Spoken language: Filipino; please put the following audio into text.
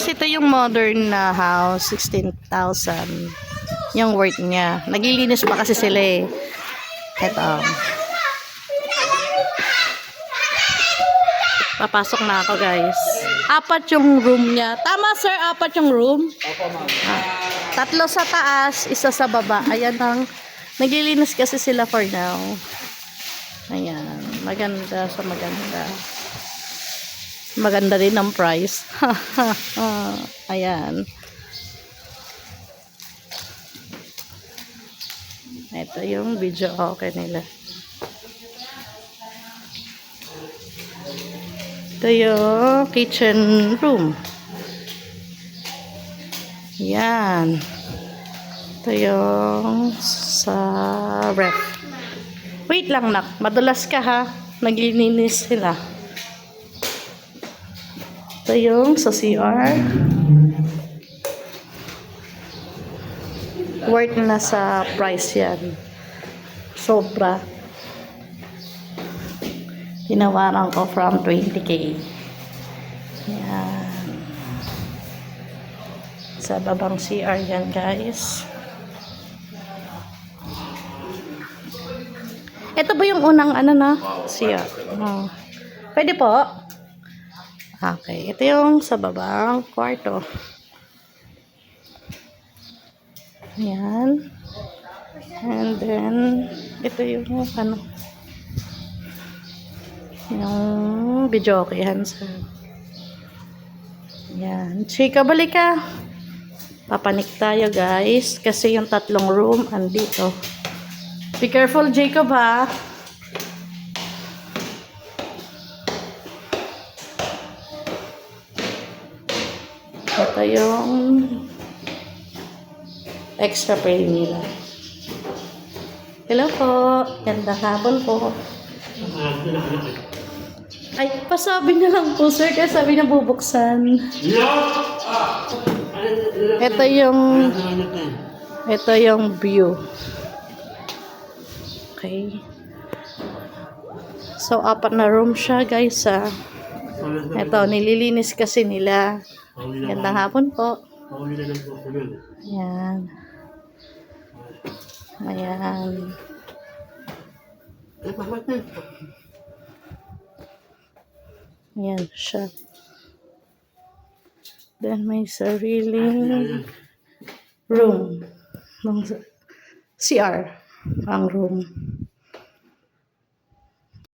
guys, ito yung modern na house, 16,000 yung worth niya. Naglilinis pa kasi sila eh. Ito. Papasok na ako guys. 4 yung room niya. Tama sir, 4 yung room? Opo, ma'am. 3 sa taas, 1 sa baba. Ayan ang naglilinis kasi sila for now. Ayan, maganda sa maganda. Maganda rin ang price. Ayan. Ito yung video okay nila. Ito yung kitchen room. Yan. Ito yung sa ref. Wait lang nak. Madulas ka ha. Naglilinis sila. Ito yung sa CR. Worth na sa price yan. Sobra. Tinawaran ko from 20K. Yan. Sa babang CR yan guys. Ito ba yung unang ano na? CR. Oh. Pwede po? Okay. Ito yung sa babang kwarto. Yan. And then, ito yung ano. Yung videokehan sa. Yan. Chika, balik ka. Papanik tayo guys. Kasi yung 3 room andito. Be careful Jacob ha. Ito yung extra pay nila. Hello po. Gandang hapon po. Ay, pasabi niya lang po sir. Kaya sabi niya bubuksan. Ito yung view. Okay. So, 4 na room siya guys ha. Ito, nililinis kasi nila. Gandang hapon po. Ayan. Ayan. Ayan siya. Then may sariling room. CR ang room.